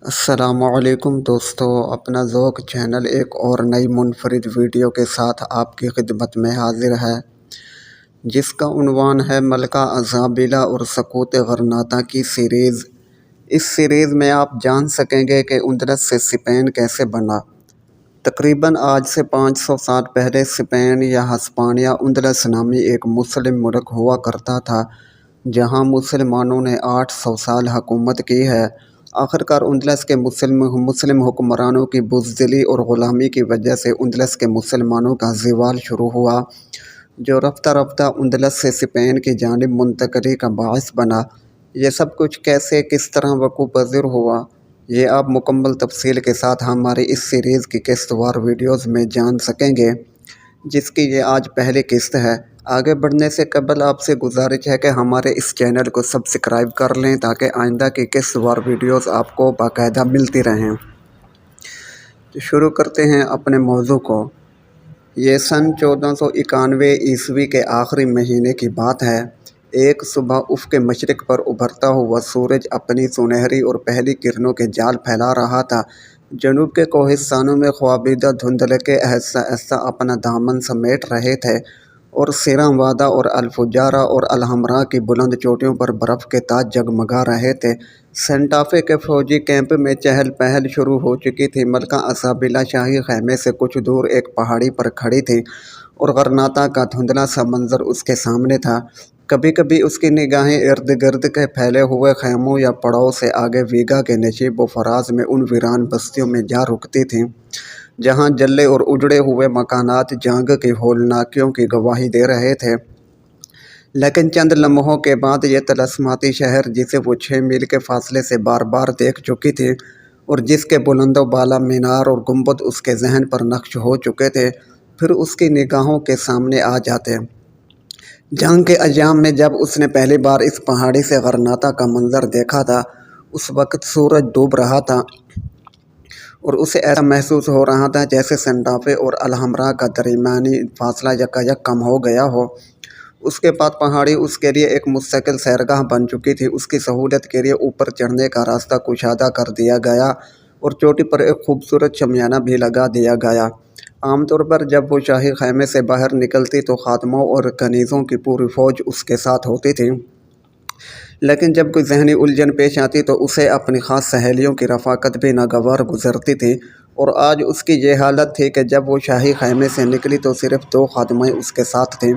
السلام علیکم دوستو، اپنا ذوق چینل ایک اور نئی منفرد ویڈیو کے ساتھ آپ کی خدمت میں حاضر ہے، جس کا عنوان ہے ملکہ ازابیلا اور سقوط غرناطہ کی سیریز۔ اس سیریز میں آپ جان سکیں گے کہ اندلس سے اسپین کیسے بنا۔ تقریباً آج سے 500 سال پہلے اسپین یا ہسپانیہ اندلس نامی ایک مسلم ملک ہوا کرتا تھا، جہاں مسلمانوں نے 800 سال حکومت کی ہے۔ آخرکار اندلس کے مسلم حکمرانوں کی بزدلی اور غلامی کی وجہ سے اندلس کے مسلمانوں کا زوال شروع ہوا، جو رفتہ رفتہ اندلس سے اسپین کی جانب منتقلی کا باعث بنا۔ یہ سب کچھ کیسے کس طرح وقوع پذیر ہوا، یہ آپ مکمل تفصیل کے ساتھ ہماری اس سیریز کی قسط وار ویڈیوز میں جان سکیں گے، جس کی یہ آج پہلی قسط ہے۔ آگے بڑھنے سے قبل آپ سے گزارش ہے کہ ہمارے اس چینل کو سبسکرائب کر لیں تاکہ آئندہ کی قسط وار ویڈیوز آپ کو باقاعدہ ملتی رہیں۔ تو شروع کرتے ہیں اپنے موضوع کو۔ یہ سن 1491 عیسوی کے آخری مہینے کی بات ہے۔ ایک صبح افق مشرق پر ابھرتا ہوا سورج اپنی سنہری اور پہلی کرنوں کے جال پھیلا رہا تھا۔ جنوب کے کوہستانوں میں خوابیدہ دھندلکے آہستہ آہستہ اپنا دامن سمیٹ رہے تھے، اور سیراں وادہ اور الفجارہ اور الحمراء کی بلند چوٹیوں پر برف کے تاج جگمگا رہے تھے۔ سینٹا فے کے فوجی کیمپ میں چہل پہل شروع ہو چکی تھی۔ ملکہ ازابیلا شاہی خیمے سے کچھ دور ایک پہاڑی پر کھڑی تھی، اور غرناطہ کا دھندلا سا منظر اس کے سامنے تھا۔ کبھی کبھی اس کی نگاہیں ارد گرد کے پھیلے ہوئے خیموں یا پڑاؤ سے آگے ویگا کے نشیب و فراز میں ان ویران بستیوں میں جا رکتی تھیں، جہاں جلے اور اجڑے ہوئے مکانات جنگ کی ہولناکیوں کی گواہی دے رہے تھے۔ لیکن چند لمحوں کے بعد یہ طلسماتی شہر، جسے وہ 6 میل کے فاصلے سے بار بار دیکھ چکی تھی، اور جس کے بلند و بالا مینار اور گنبد اس کے ذہن پر نقش ہو چکے تھے، پھر اس کی نگاہوں کے سامنے آ جاتے۔ جنگ کے ایام میں جب اس نے پہلی بار اس پہاڑی سے غرناطہ کا منظر دیکھا تھا، اس وقت سورج ڈوب رہا تھا، اور اسے ایسا محسوس ہو رہا تھا جیسے سینٹا فے اور الحمراء کا درمیانی فاصلہ یکایک کم ہو گیا ہو۔ اس کے بعد پہاڑی اس کے لیے ایک مستقل سیرگاہ بن چکی تھی۔ اس کی سہولت کے لیے اوپر چڑھنے کا راستہ کشادہ کر دیا گیا، اور چوٹی پر ایک خوبصورت شامیانہ بھی لگا دیا گیا۔ عام طور پر جب وہ شاہی خیمے سے باہر نکلتی تو خادموں اور کنیزوں کی پوری فوج اس کے ساتھ ہوتی تھی، لیکن جب کوئی ذہنی الجھن پیش آتی تو اسے اپنی خاص سہیلیوں کی رفاقت بھی ناگوار گزرتی تھی، اور آج اس کی یہ حالت تھی کہ جب وہ شاہی خیمے سے نکلی تو صرف 2 خادمیں اس کے ساتھ تھیں،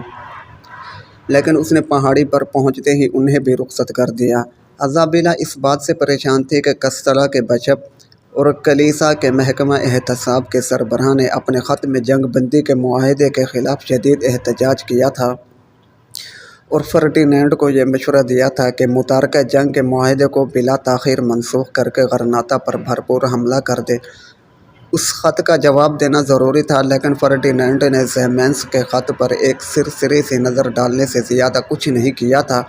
لیکن اس نے پہاڑی پر پہنچتے ہی انہیں بھی رخصت کر دیا۔ ازابیلا اس بات سے پریشان تھی کہ کستلا کے بشپ اور کلیسا کے محکمہ احتساب کے سربراہ نے اپنے خط میں جنگ بندی کے معاہدے کے خلاف شدید احتجاج کیا تھا، اور فرڈینینڈ کو یہ مشورہ دیا تھا کہ متارکہ جنگ کے معاہدے کو بلا تاخیر منسوخ کر کے غرناطہ پر بھرپور حملہ کر دے۔ اس خط کا جواب دینا ضروری تھا، لیکن فرڈینینڈ نے زیمنس کے خط پر ایک سرسری سی نظر ڈالنے سے زیادہ کچھ نہیں کیا تھا۔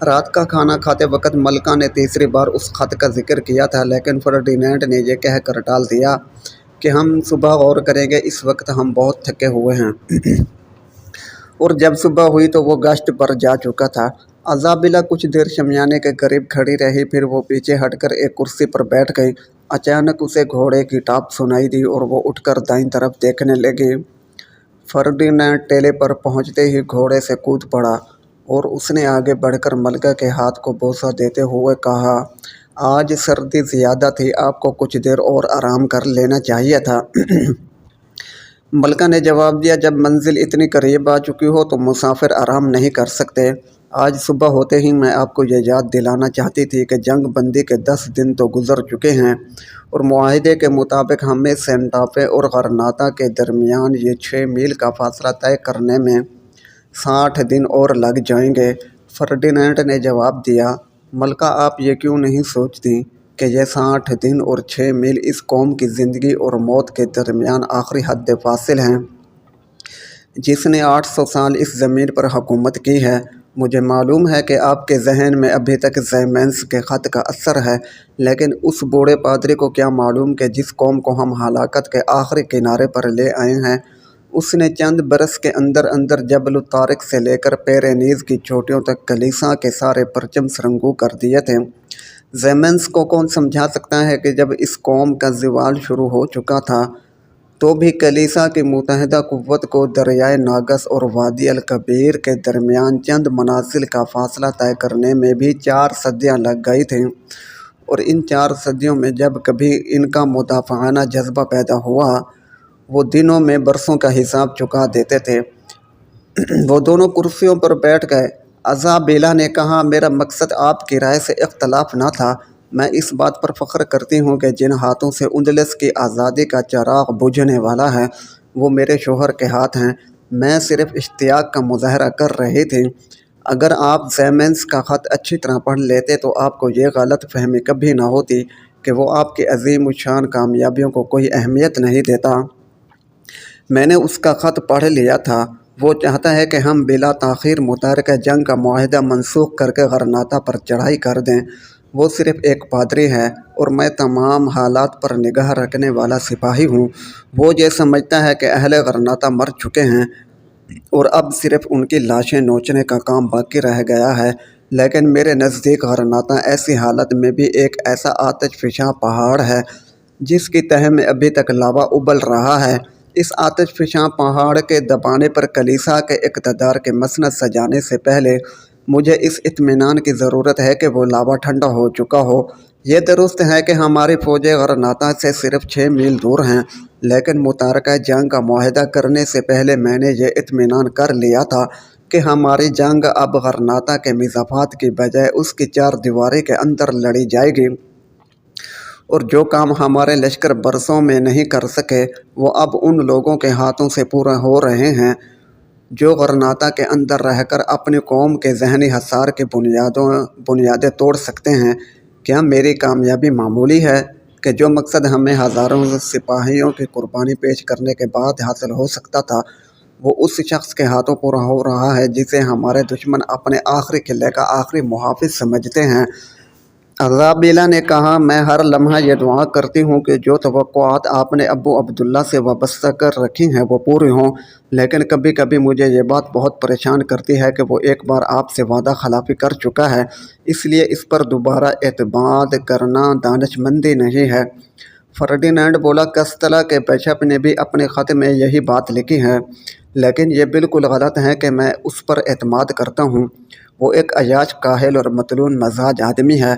رات کا کھانا کھاتے وقت ملکہ نے تیسری بار اس خط کا ذکر کیا تھا، لیکن فرڈینینڈ نے یہ کہہ کر ٹال دیا کہ ہم صبح غور کریں گے، اس وقت ہم بہت تھکے ہوئے ہیں۔ اور جب صبح ہوئی تو وہ گشت پر جا چکا تھا۔ ازابیلا کچھ دیر شامیانے کے قریب کھڑی رہی، پھر وہ پیچھے ہٹ کر ایک کرسی پر بیٹھ گئی۔ اچانک اسے گھوڑے کی ٹاپ سنائی دی اور وہ اٹھ کر دائیں طرف دیکھنے لگی۔ فرڈینینڈ ٹیلے پر پہنچتے ہی گھوڑے سے کود پڑا، اور اس نے آگے بڑھ کر ملکہ کے ہاتھ کو بوسہ دیتے ہوئے کہا، آج سردی زیادہ تھی، آپ کو کچھ دیر اور آرام کر لینا چاہیے تھا۔ ملکہ نے جواب دیا، جب منزل اتنی قریب آ چکی ہو تو مسافر آرام نہیں کر سکتے۔ آج صبح ہوتے ہی میں آپ کو یہ یاد دلانا چاہتی تھی کہ جنگ بندی کے 10 دن تو گزر چکے ہیں، اور معاہدے کے مطابق ہمیں سینٹا فے اور غرناطہ کے درمیان یہ 6 میل کا فاصلہ طے کرنے میں 60 دن اور لگ جائیں گے۔ فرڈینینڈ نے جواب دیا، ملکہ آپ یہ کیوں نہیں سوچتی کہ یہ 60 دن اور 6 میل اس قوم کی زندگی اور موت کے درمیان آخری حد فاصل ہیں، جس نے 800 سال اس زمین پر حکومت کی ہے۔ مجھے معلوم ہے کہ آپ کے ذہن میں ابھی تک زیمنس کے خط کا اثر ہے، لیکن اس بوڑھے پادری کو کیا معلوم کہ جس قوم کو ہم ہلاکت کے آخری کنارے پر لے آئے ہیں، اس نے چند برس کے اندر اندر جبل الطارق سے لے کر پیرینیز کی چوٹیوں تک کلیسا کے سارے پرچم سرنگوں کر دیے تھے۔ زیمنس کو کون سمجھا سکتا ہے کہ جب اس قوم کا زوال شروع ہو چکا تھا تو بھی کلیسا کی متحدہ قوت کو دریائے ناگس اور وادی الکبیر کے درمیان چند منازل کا فاصلہ طے کرنے میں بھی 4 صدیاں لگ گئی تھیں، اور ان 4 صدیوں میں جب کبھی ان کا مدافعانہ جذبہ پیدا ہوا وہ دنوں میں برسوں کا حساب چکا دیتے تھے۔ وہ دونوں کرسیوں پر بیٹھ گئے۔ ازابیلا نے کہا، میرا مقصد آپ کی رائے سے اختلاف نہ تھا۔ میں اس بات پر فخر کرتی ہوں کہ جن ہاتھوں سے اندلس کی آزادی کا چراغ بجھنے والا ہے وہ میرے شوہر کے ہاتھ ہیں۔ میں صرف اشتیاق کا مظاہرہ کر رہی تھی۔ اگر آپ سیمنز کا خط اچھی طرح پڑھ لیتے تو آپ کو یہ غلط فہمی کبھی نہ ہوتی کہ وہ آپ کی عظیم الشان کامیابیوں کو کوئی اہمیت نہیں دیتا۔ میں نے اس کا خط پڑھ لیا تھا۔ وہ چاہتا ہے کہ ہم بلا تاخیر متحرکہ جنگ کا معاہدہ منسوخ کر کے غرناطہ پر چڑھائی کر دیں۔ وہ صرف ایک پادری ہے اور میں تمام حالات پر نگاہ رکھنے والا سپاہی ہوں۔ وہ یہ سمجھتا ہے کہ اہل غرناطہ مر چکے ہیں اور اب صرف ان کی لاشیں نوچنے کا کام باقی رہ گیا ہے، لیکن میرے نزدیک غرناطہ ایسی حالت میں بھی ایک ایسا آتش فشاں پہاڑ ہے جس کی تہہ میں ابھی تک لاوا ابل رہا ہے۔ اس آتش فشاں پہاڑ کے دبانے پر کلیسا کے اقتدار کے مسند سجانے سے پہلے مجھے اس اطمینان کی ضرورت ہے کہ وہ لاوا ٹھنڈا ہو چکا ہو۔ یہ درست ہے کہ ہماری فوجیں غرناطہ سے صرف 6 میل دور ہیں، لیکن متحرکہ جنگ کا معاہدہ کرنے سے پہلے میں نے یہ اطمینان کر لیا تھا کہ ہماری جنگ اب غرناطہ کے مضافات کی بجائے اس کی 4 دیواری کے اندر لڑی جائے گی، اور جو کام ہمارے لشکر برسوں میں نہیں کر سکے وہ اب ان لوگوں کے ہاتھوں سے پورے ہو رہے ہیں جو غرناطہ کے اندر رہ کر اپنی قوم کے ذہنی حصار کی بنیادیں توڑ سکتے ہیں۔ کیا میری کامیابی معمولی ہے کہ جو مقصد ہمیں ہزاروں سپاہیوں کی قربانی پیش کرنے کے بعد حاصل ہو سکتا تھا وہ اس شخص کے ہاتھوں پورا ہو رہا ہے جسے ہمارے دشمن اپنے آخری قلعے کا آخری محافظ سمجھتے ہیں؟ ازابیلا نے کہا، میں ہر لمحہ یہ دعا کرتی ہوں کہ جو توقعات آپ نے ابو عبداللہ سے وابستہ کر رکھی ہیں وہ پوری ہوں، لیکن کبھی کبھی مجھے یہ بات بہت پریشان کرتی ہے کہ وہ ایک بار آپ سے وعدہ خلافی کر چکا ہے، اس لیے اس پر دوبارہ اعتماد کرنا دانشمندی نہیں ہے۔ فرڈینینڈ بولا، کستلا کے بشپ نے بھی اپنے خط میں یہی بات لکھی ہے، لیکن یہ بالکل غلط ہے کہ میں اس پر اعتماد کرتا ہوں۔ وہ ایک عیاش، کاہل اور متلون مزاج آدمی ہے،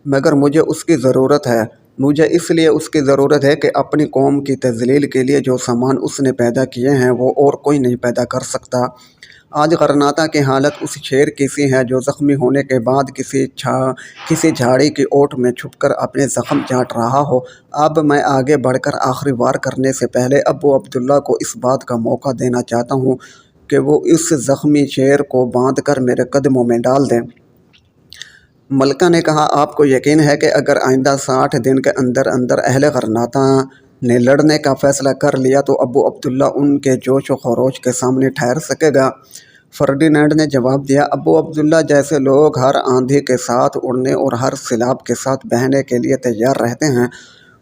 مگر مجھے اس کی ضرورت ہے۔ مجھے اس لیے اس کی ضرورت ہے کہ اپنی قوم کی تذلیل کے لیے جو سامان اس نے پیدا کیے ہیں وہ اور کوئی نہیں پیدا کر سکتا۔ آج غرناطہ کی حالت اس شیر کی سی ہے جو زخمی ہونے کے بعد کسی جھاڑی کی اوٹ میں چھپ کر اپنے زخم چاٹ رہا ہو۔ اب میں آگے بڑھ کر آخری وار کرنے سے پہلے ابو عبداللہ کو اس بات کا موقع دینا چاہتا ہوں کہ وہ اس زخمی شیر کو باندھ کر میرے قدموں میں ڈال دیں۔ ملکہ نے کہا، آپ کو یقین ہے کہ اگر آئندہ 60 دن کے اندر اندر اہل غرناطہ نے لڑنے کا فیصلہ کر لیا تو ابو عبداللہ ان کے جوش و خروش کے سامنے ٹھہر سکے گا؟ فرڈینینڈ نے جواب دیا، ابو عبداللہ جیسے لوگ ہر آندھی کے ساتھ اڑنے اور ہر سیلاب کے ساتھ بہنے کے لیے تیار رہتے ہیں۔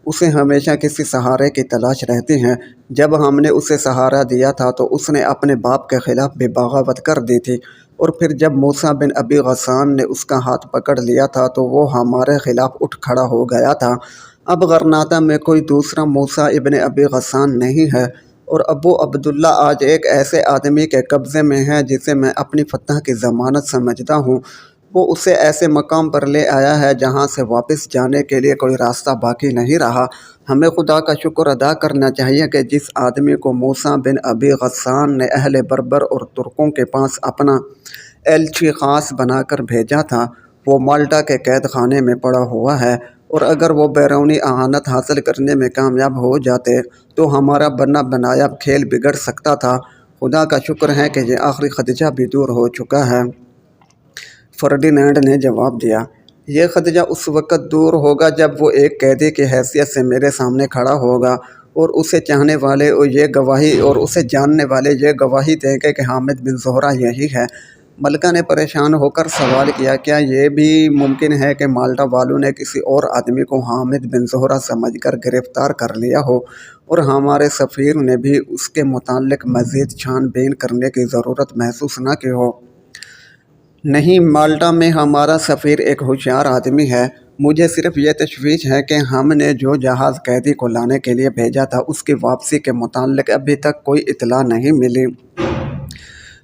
اسے ہمیشہ کسی سہارے کی تلاش رہتی ہے۔ جب ہم نے اسے سہارا دیا تھا تو اس نے اپنے باپ کے خلاف بھی بغاوت کر دی تھی، اور پھر جب موسیٰ بن ابی غسان نے اس کا ہاتھ پکڑ لیا تھا تو وہ ہمارے خلاف اٹھ کھڑا ہو گیا تھا۔ اب غرناطہ میں کوئی دوسرا موسیٰ ابن ابی غسان نہیں ہے، اور ابو عبداللہ آج ایک ایسے آدمی کے قبضے میں ہے جسے میں اپنی فتح کی ضمانت سمجھتا ہوں۔ وہ اسے ایسے مقام پر لے آیا ہے جہاں سے واپس جانے کے لیے کوئی راستہ باقی نہیں رہا۔ ہمیں خدا کا شکر ادا کرنا چاہیے کہ جس آدمی کو موسیٰ بن ابی غسان نے اہل بربر اور ترکوں کے پاس اپنا ایلچی خاص بنا کر بھیجا تھا وہ مالٹا کے قید خانے میں پڑا ہوا ہے، اور اگر وہ بیرونی اعانت حاصل کرنے میں کامیاب ہو جاتے تو ہمارا بنا بنایا کھیل بگڑ سکتا تھا۔ خدا کا شکر ہے کہ یہ آخری خدشہ بھی دور ہو چکا ہے۔ فرڈینینڈ نے جواب دیا، یہ خدشہ اس وقت دور ہوگا جب وہ ایک قیدی کی حیثیت سے میرے سامنے کھڑا ہوگا اور اسے چاہنے والے اور اسے جاننے والے یہ گواہی دیں گے کہ حامد بن زہرہ یہی ہے۔ ملکہ نے پریشان ہو کر سوال کیا، کیا یہ بھی ممکن ہے کہ مالٹا والوں نے کسی اور آدمی کو حامد بن زہرہ سمجھ کر گرفتار کر لیا ہو اور ہمارے سفیر نے بھی اس کے متعلق مزید چھان بین کرنے کی ضرورت محسوس نہ کی ہو؟ نہیں، مالٹا میں ہمارا سفیر ایک ہوشیار آدمی ہے، مجھے صرف یہ تشویش ہے کہ ہم نے جو جہاز قیدی کو لانے کے لیے بھیجا تھا اس کی واپسی کے متعلق ابھی تک کوئی اطلاع نہیں ملی۔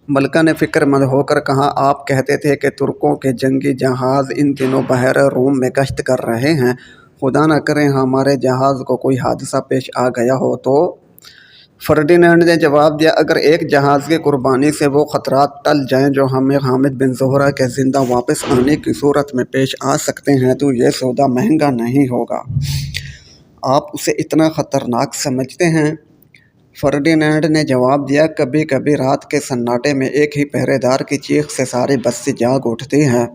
ملکہ نے فکر مند ہو کر کہا، آپ کہتے تھے کہ ترکوں کے جنگی جہاز ان دنوں بحیرہ روم میں گشت کر رہے ہیں۔ خدا نہ کرے ہمارے جہاز کو کوئی حادثہ پیش آ گیا ہو تو؟ فرڈینینڈ نے جواب دیا، اگر ایک جہاز کی قربانی سے وہ خطرات ٹل جائیں جو ہمیں حامد بن زہرہ کے زندہ واپس آنے کی صورت میں پیش آ سکتے ہیں تو یہ سودا مہنگا نہیں ہوگا۔ آپ اسے اتنا خطرناک سمجھتے ہیں؟ فرڈینینڈ نے جواب دیا، کبھی کبھی رات کے سناٹے میں ایک ہی پہرے دار کی چیخ سے ساری بستی جاگ اٹھتی ہے۔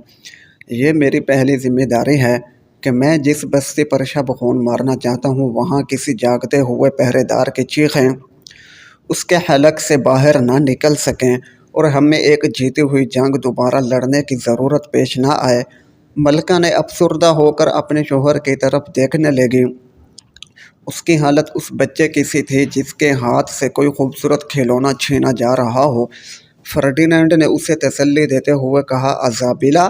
یہ میری پہلی ذمہ داری ہے کہ میں جس بستی پر شب خون مارنا چاہتا ہوں وہاں کسی جاگتے ہوئے پہرے دار کی چیخیں اس کے حلق سے باہر نہ نکل سکیں اور ہمیں ایک جیتی ہوئی جنگ دوبارہ لڑنے کی ضرورت پیش نہ آئے۔ ملکہ نے افسردہ ہو کر اپنے شوہر کی طرف دیکھنے لگی۔ اس کی حالت اس بچے کی سی تھی جس کے ہاتھ سے کوئی خوبصورت کھلونا چھینا جا رہا ہو۔ فرڈینینڈ نے اسے تسلی دیتے ہوئے کہا، ایزابیلا،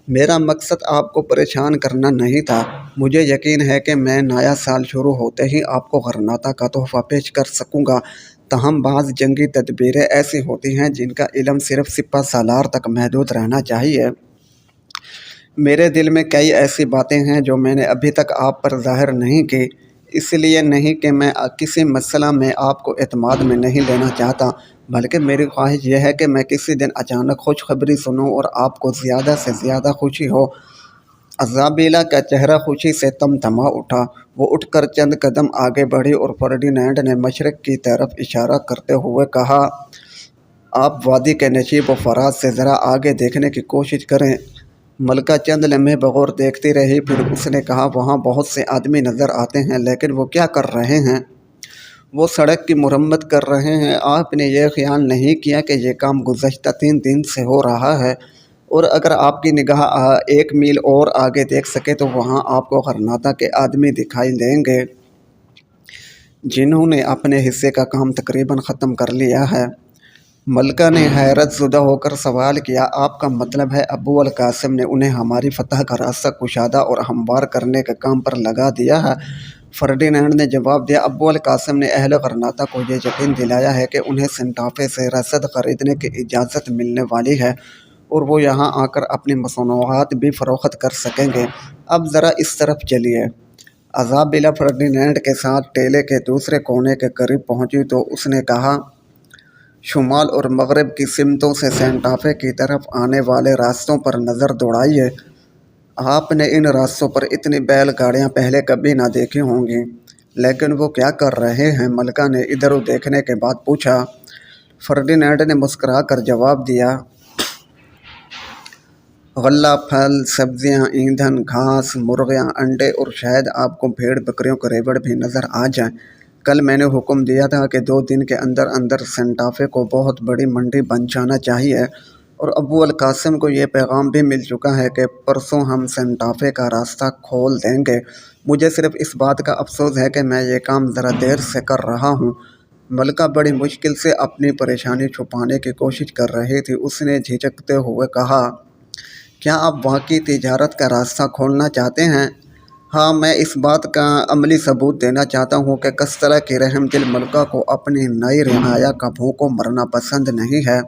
میرا مقصد آپ کو پریشان کرنا نہیں تھا۔ مجھے یقین ہے کہ میں نیا سال شروع ہوتے ہی آپ کو غرناطہ کا تحفہ پیش کر سکوں گا، تاہم بعض جنگی تدبیریں ایسی ہوتی ہیں جن کا علم صرف سپہ سالار تک محدود رہنا چاہیے۔ میرے دل میں کئی ایسی باتیں ہیں جو میں نے ابھی تک آپ پر ظاہر نہیں کی، اس لیے نہیں کہ میں کسی مسئلہ میں آپ کو اعتماد میں نہیں لینا چاہتا، بلکہ میری خواہش یہ ہے کہ میں کسی دن اچانک خوشخبری سنوں اور آپ کو زیادہ سے زیادہ خوشی ہو۔ ایزابیلا کا چہرہ خوشی سے تمتما اٹھا۔ وہ اٹھ کر چند قدم آگے بڑھی اور فرڈینینڈ نے مشرق کی طرف اشارہ کرتے ہوئے کہا، آپ وادی کے نشیب و فراز سے ذرا آگے دیکھنے کی کوشش کریں۔ ملکہ چند لمحے بغور دیکھتی رہی، پھر اس نے کہا، وہاں بہت سے آدمی نظر آتے ہیں لیکن وہ کیا کر رہے ہیں؟ وہ سڑک کی مرمت کر رہے ہیں۔ آپ نے یہ خیال نہیں کیا کہ یہ کام گزشتہ 3 دن سے ہو رہا ہے؟ اور اگر آپ کی نگاہ 1 میل اور آگے دیکھ سکے تو وہاں آپ کو غرناطہ کے آدمی دکھائی دیں گے جنہوں نے اپنے حصے کا کام تقریباً ختم کر لیا ہے۔ ملکہ نے حیرت زدہ ہو کر سوال کیا، آپ کا مطلب ہے ابو القاسم نے انہیں ہماری فتح کا راستہ کشادہ اور ہموار کرنے کے کام پر لگا دیا ہے؟ فرڈینینڈ نے جواب دیا، ابو القاسم نے اہل غرناطہ کو یہ یقین دلایا ہے کہ انہیں سینٹافے سے رسد خریدنے کی اجازت ملنے والی ہے اور وہ یہاں آ کر اپنی مصنوعات بھی فروخت کر سکیں گے۔ اب ذرا اس طرف چلیے۔ ایزابیلا فرڈینینڈ کے ساتھ ٹیلے کے دوسرے کونے کے قریب پہنچی تو اس نے کہا، شمال اور مغرب کی سمتوں سے سینٹافے کی طرف آنے والے راستوں پر نظر دوڑائیے۔ آپ نے ان راستوں پر اتنی بیل گاڑیاں پہلے کبھی نہ دیکھی ہوں گی، لیکن وہ کیا کر رہے ہیں؟ ملکہ نے ادھر دیکھنے کے بعد پوچھا۔ فرڈینینڈ نے مسکرا کر جواب دیا، غلہ، پھل، سبزیاں، ایندھن، گھاس، مرغیاں، انڈے اور شاید آپ کو بھیڑ بکریوں کے ریوڑ بھی نظر آ جائیں۔ کل میں نے حکم دیا تھا کہ 2 دن کے اندر اندر سینٹافے کو بہت بڑی منڈی بن جانا چاہیے اور ابو القاسم کو یہ پیغام بھی مل چکا ہے کہ پرسوں ہم سینٹافے کا راستہ کھول دیں گے۔ مجھے صرف اس بات کا افسوس ہے کہ میں یہ کام ذرا دیر سے کر رہا ہوں۔ ملکہ بڑی مشکل سے اپنی پریشانی چھپانے کی کوشش کر رہی تھی۔ اس نے جھجکتے ہوئے کہا، کیا آپ واقعی تجارت کا راستہ کھولنا چاہتے ہیں؟ ہاں، میں اس بات کا عملی ثبوت دینا چاہتا ہوں کہ کس طرح کی رحم دل ملکہ کو اپنی نئی رعایا کا بھوکوں مرنا پسند نہیں ہے۔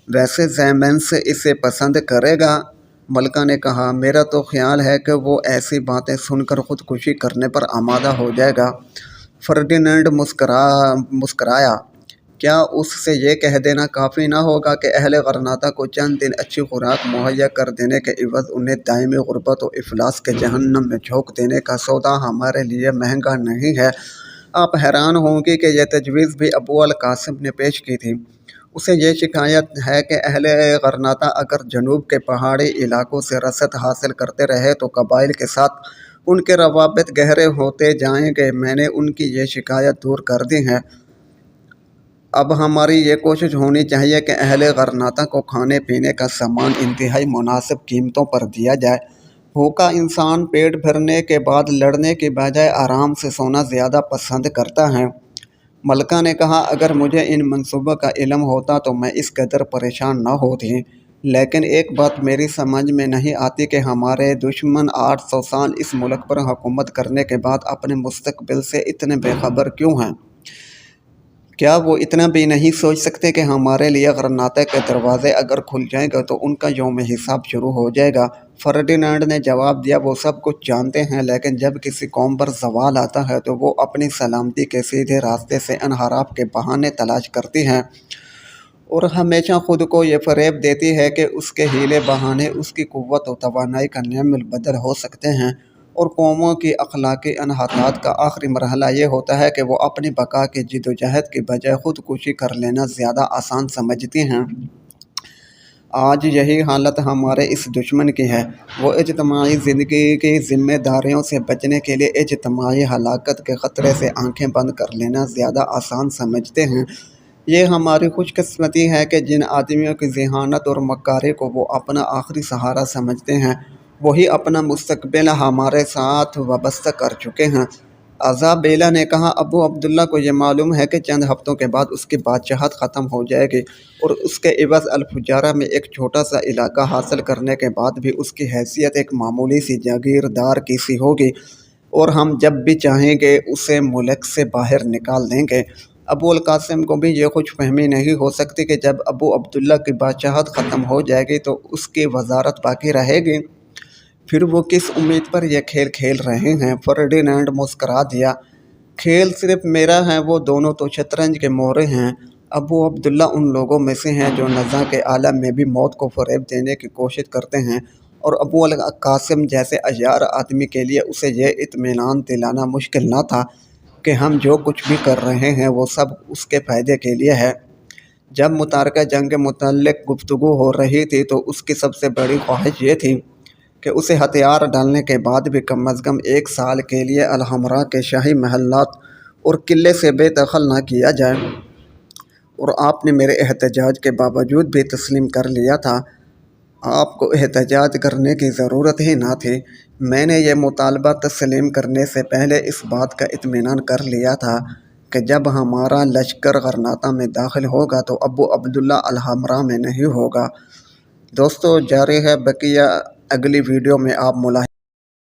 ویسے زیمنس اسے پسند کرے گا؟ ملکہ نے کہا، میرا تو خیال ہے کہ وہ ایسی باتیں سن کر خودکشی کرنے پر آمادہ ہو جائے گا۔ فرڈینینڈ مسکرایا، کیا اس سے یہ کہہ دینا کافی نہ ہوگا کہ اہل غرناطہ کو چند دن اچھی خوراک مہیا کر دینے کے عوض انہیں دائمی غربت و افلاس کے جہنم میں جھونک دینے کا سودا ہمارے لیے مہنگا نہیں ہے؟ آپ حیران ہوں گے کہ یہ تجویز بھی ابو القاسم نے پیش کی تھی۔ اسے یہ شکایت ہے کہ اہل غرناطہ اگر جنوب کے پہاڑی علاقوں سے رسد حاصل کرتے رہے تو قبائل کے ساتھ ان کے روابط گہرے ہوتے جائیں گے۔ میں نے ان کی یہ شکایت دور کر دی ہے۔ اب ہماری یہ کوشش ہونی چاہیے کہ اہل غرناطہ کو کھانے پینے کا سامان انتہائی مناسب قیمتوں پر دیا جائے۔ بھوکا انسان پیٹ بھرنے کے بعد لڑنے کی بجائے آرام سے سونا زیادہ پسند کرتا ہے۔ ملکہ نے کہا، اگر مجھے ان منصوبوں کا علم ہوتا تو میں اس قدر پریشان نہ ہوتی، لیکن ایک بات میری سمجھ میں نہیں آتی کہ ہمارے دشمن 800 سال اس ملک پر حکومت کرنے کے بعد اپنے مستقبل سے اتنے بے خبر کیوں ہیں؟ کیا وہ اتنا بھی نہیں سوچ سکتے کہ ہمارے لیے غرناطہ کے دروازے اگر کھل جائیں گے تو ان کا یوم حساب شروع ہو جائے گا؟ فرڈینانڈ نے جواب دیا، وہ سب کچھ جانتے ہیں، لیکن جب کسی قوم پر زوال آتا ہے تو وہ اپنی سلامتی کے سیدھے راستے سے انحراف کے بہانے تلاش کرتی ہے اور ہمیشہ خود کو یہ فریب دیتی ہے کہ اس کے ہیلے بہانے اس کی قوت و توانائی کا نعم البدل ہو سکتے ہیں، اور قوموں کی اخلاقی انحطاط کا آخری مرحلہ یہ ہوتا ہے کہ وہ اپنی بقا کی جدوجہد کی بجائے خودکشی کر لینا زیادہ آسان سمجھتی ہیں۔ آج یہی حالت ہمارے اس دشمن کی ہے۔ وہ اجتماعی زندگی کی ذمہ داریوں سے بچنے کے لیے اجتماعی ہلاکت کے خطرے سے آنکھیں بند کر لینا زیادہ آسان سمجھتے ہیں۔ یہ ہماری خوش قسمتی ہے کہ جن آدمیوں کی ذہانت اور مکاری کو وہ اپنا آخری سہارا سمجھتے ہیں، وہی اپنا مستقبل ہمارے ساتھ وابستہ کر چکے ہیں۔ ایزابیلا نے کہا، ابو عبداللہ کو یہ معلوم ہے کہ چند ہفتوں کے بعد اس کی بادشاہت ختم ہو جائے گی اور اس کے عوض الفجارہ میں ایک چھوٹا سا علاقہ حاصل کرنے کے بعد بھی اس کی حیثیت ایک معمولی سی جاگیردار کی سی ہوگی اور ہم جب بھی چاہیں گے اسے ملک سے باہر نکال دیں گے۔ ابو القاسم کو بھی یہ خوش فہمی نہیں ہو سکتی کہ جب ابو عبداللہ کی بادشاہت ختم ہو جائے گی تو اس کی وزارت باقی رہے گی۔ پھر وہ کس امید پر یہ کھیل کھیل رہے ہیں؟ فرڈینانڈ مسکرا دیا، کھیل صرف میرا ہے، وہ دونوں تو شطرنج کے مورے ہیں۔ ابو عبداللہ ان لوگوں میں سے ہیں جو نزاع کے عالم میں بھی موت کو فریب دینے کی کوشش کرتے ہیں، اور ابو القاسم جیسے عیار آدمی کے لیے اسے یہ اطمینان دلانا مشکل نہ تھا کہ ہم جو کچھ بھی کر رہے ہیں وہ سب اس کے فائدے کے لیے ہے۔ جب متارکہ جنگ کے متعلق گفتگو ہو رہی تھی تو اس کی سب سے بڑی خواہش یہ تھی کہ اسے ہتھیار ڈالنے کے بعد بھی کم از کم 1 سال کے لیے الحمرا کے شاہی محلات اور قلعے سے بے دخل نہ کیا جائے، اور آپ نے میرے احتجاج کے باوجود بھی تسلیم کر لیا تھا۔ آپ کو احتجاج کرنے کی ضرورت ہی نہ تھی، میں نے یہ مطالبہ تسلیم کرنے سے پہلے اس بات کا اطمینان کر لیا تھا کہ جب ہمارا لشکر غرناطہ میں داخل ہوگا تو ابو عبداللہ الحمرا میں نہیں ہوگا۔ دوستو، جاری ہے بقیہ اگلی ویڈیو میں آپ ملاحظہ